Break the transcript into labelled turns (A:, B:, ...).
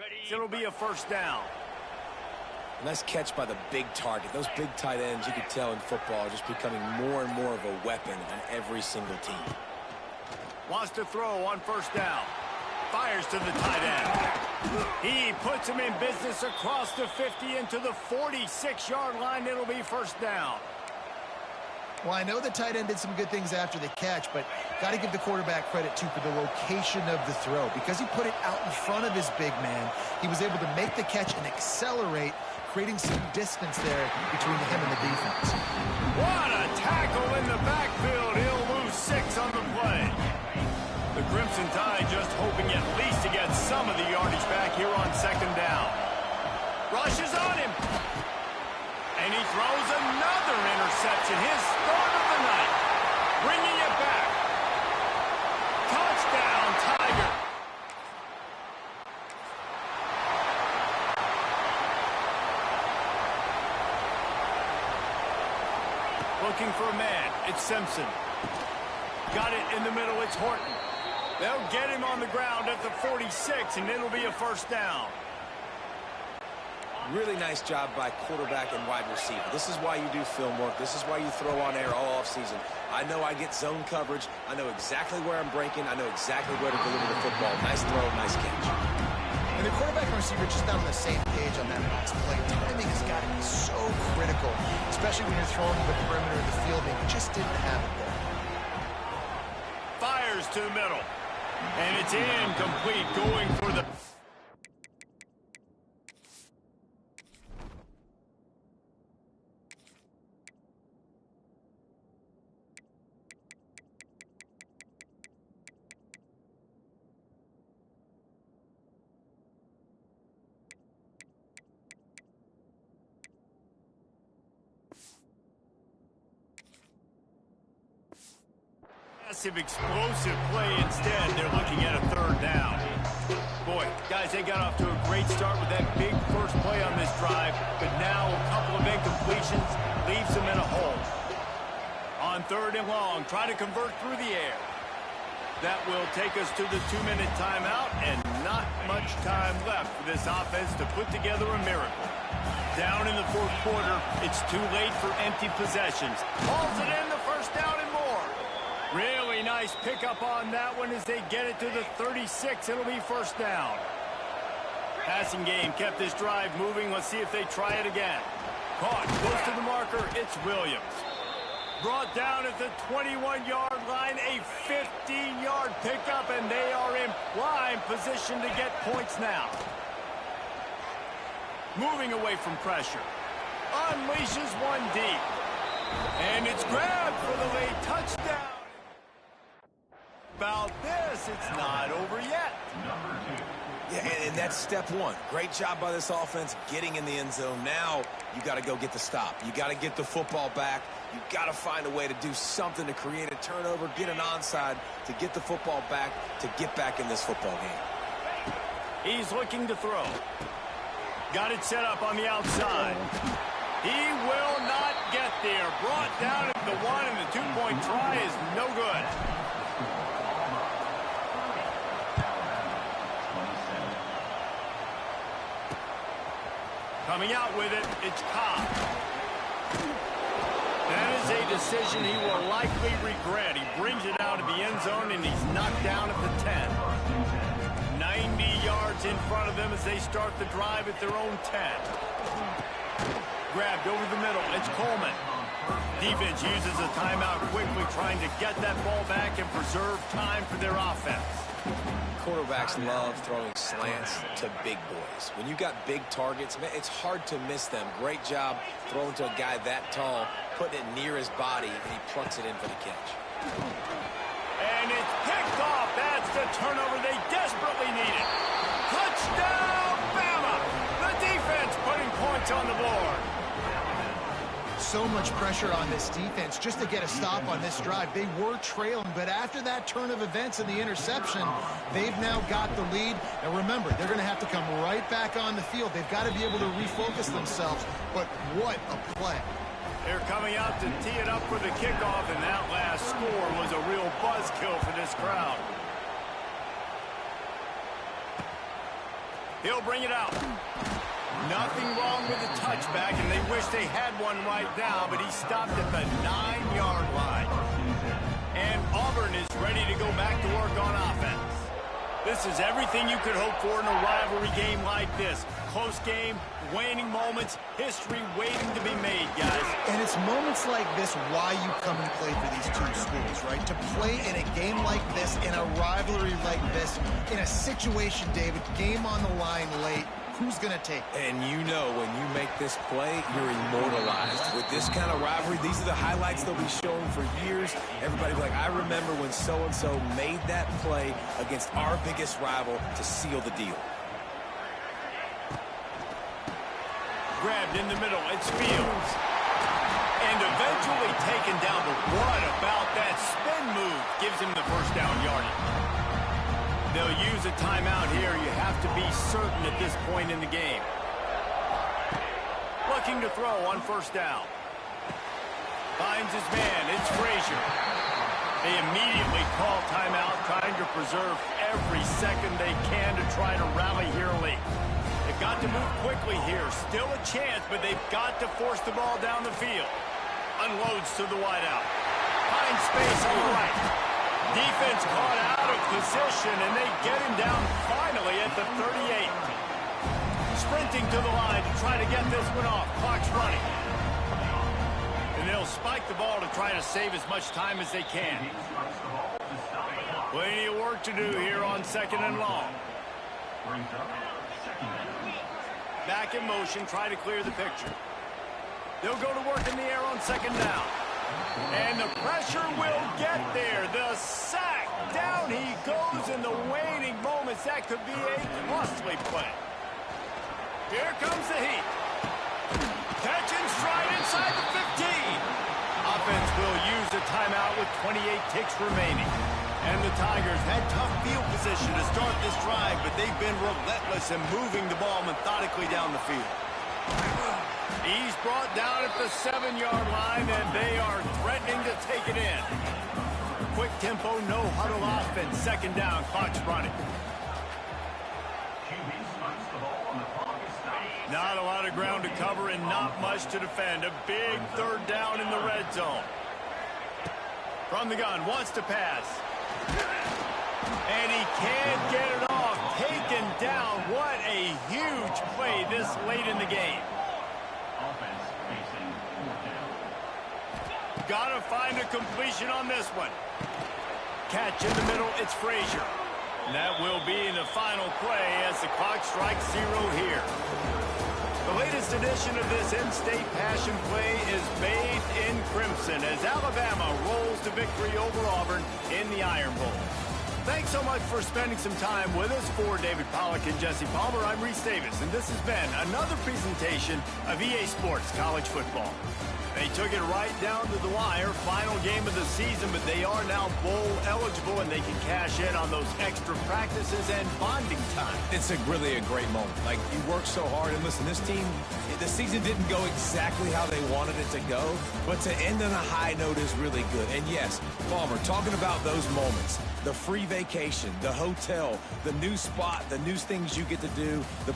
A: So it'll be a first down.
B: Nice catch by the big target. Those big tight ends, you can tell in football, are just becoming more and more of a weapon on every single team.
A: Wants to throw on first down. Fires to the tight end. He puts him in business across the 50 into the 46-yard line. It'll be first down.
C: Well, I know the tight end did some good things after the catch, but got to give the quarterback credit, too, for the location of the throw. Because he put it out in front of his big man, he was able to make the catch and accelerate, creating some distance there between him and the defense.
A: What a tackle in the backfield. He'll lose 6 on the play. The Crimson Tide just hoping at least to get some of the yardage back here on second down. Rushes on him. And he throws another interception, his third of the night. Bringing it back. Touchdown, Tiger. Looking for a man. It's Simpson. Got it in the middle. It's Horton. They'll get him on the ground at the 46, and it'll be a first down.
B: Really nice job by quarterback and wide receiver. This is why you do film work. This is why you throw on air all offseason. I know I get zone coverage. I know exactly where I'm breaking. I know exactly where to deliver the football. Nice throw, nice catch.
C: And the quarterback and receiver just not on the same page on that last play. Timing has got to be so critical, especially when you're throwing to the perimeter of the field. They just didn't have it there.
A: Fires to the middle. And it's incomplete, going for the... Massive explosive play instead. They're looking at a third down. Boy, guys, they got off to a great start with that big first play on this drive, but now a couple of incompletions leaves them in a hole. On third and long, try to convert through the air. That will take us to the 2-minute timeout, and not much time left for this offense to put together a miracle. Down in the fourth quarter, it's too late for empty possessions. Hauls it in, the first down and more. Really nice pickup on that one as they get it to the 36. It'll be first down. Passing game kept this drive moving. Let's see if they try it again. Caught close to the marker. It's Williams. Brought down at the 21-yard line. A 15-yard pickup, and they are in prime position to get points now. Moving away from pressure. Unleashes one deep. And it's grabbed for the late touchdown. About this, it's not over yet.
B: Yeah, and that's step one. Great job by this offense getting in the end zone. Now you got to go get the stop. You got to get the football back. You got to find a way to do something to create a turnover, get an onside, to get the football back, to get back in this football game.
A: He's looking to throw. Got it set up on the outside. He will not get there. Brought down at the 1, and the 2-point try is no good. Coming out with it, it's Cobb. That is a decision he will likely regret. He brings it out of the end zone, and he's knocked down at the 10. 90 yards in front of them as they start the drive at their own 10. Grabbed over the middle. It's Coleman. Defense uses a timeout quickly, trying to get that ball back and preserve time for their offense.
B: Quarterbacks love throwing slants to big boys. When you got big targets, man, it's hard to miss them. Great job throwing to a guy that tall, putting it near his body, and he plucks it in for the catch.
A: And it's picked off. That's the turnover they desperately needed. Touchdown, Bama! The defense putting points on the board.
C: So much pressure on this defense just to get a stop on this drive. They were trailing, but after that turn of events and the interception, they've now got the lead. And remember, they're going to have to come right back on the field. They've got to be able to refocus themselves. But what a play.
A: They're coming out to tee it up for the kickoff, and that last score was a real buzzkill for this crowd. He'll bring it out. Nothing wrong with the touchback, and they wish they had one right now, but he stopped at the 9-yard line. And Auburn is ready to go back to work on offense. This is everything you could hope for in a rivalry game like this. Close game, waning moments, history waiting to be made, guys.
C: And it's moments like this why you come and play for these two schools, right? To play in a game like this, in a rivalry like this, in a situation, David, game on the line late, who's going to take it?
B: And you know when you make this play, you're immortalized. With this kind of rivalry, these are the highlights they'll be showing for years. Everybody will be like, I remember when so-and-so made that play against our biggest rival to seal the deal.
A: Grabbed in the middle, it's Fields. And eventually taken down, but what about that spin move? Gives him the first down yardage. They'll use a timeout here. You have to be certain at this point in the game. Looking to throw on first down. Finds his man. It's Frazier. They immediately call timeout, trying to preserve every second they can to try to rally here late. They've got to move quickly here. Still a chance, but they've got to force the ball down the field. Unloads to the wideout. Finds space on the right. Defense caught out of position, and they get him down finally at the 38. Sprinting to the line to try to get this one off. Clock's running. And they'll spike the ball to try to save as much time as they can. Plenty of work to do here on 2nd and long. Back in motion, try to clear the picture. They'll go to work in the air on 2nd down. And the pressure will get there. The sack. Down he goes in the waning moments. That could be a costly play. Here comes the heat. Catch and stride inside the 15. Offense will use a timeout with 28 ticks remaining. And the Tigers had tough field position to start this drive, but they've been relentless in moving the ball methodically down the field. He's brought down at the 7-yard line, and they are threatening to take it in. Quick tempo, no huddle offense. 2nd down, clock's running. Not a lot of ground to cover and not much to defend. A big 3rd down in the red zone. From the gun, wants to pass. And he can't get it off. Taken down. What a huge play this late in the game. Gotta find a completion on this one. Catch in the middle, it's Frazier. And that will be the final play as the clock strikes 0 here. The latest edition of this in-state passion play is bathed in crimson as Alabama rolls to victory over Auburn in the Iron Bowl. Thanks so much for spending some time with us. For David Pollack and Jesse Palmer, I'm Reese Davis, and this has been another presentation of EA Sports College Football. They took it right down to the wire, final game of the season, but they are now bowl eligible, and they can cash in on those extra practices and bonding time.
B: It's really a great moment. Like, you work so hard, and listen, this team, the season didn't go exactly how they wanted it to go, but to end on a high note is really good. And yes, Palmer, talking about those moments, the free vacation, the hotel, the new spot, the new things you get to do, the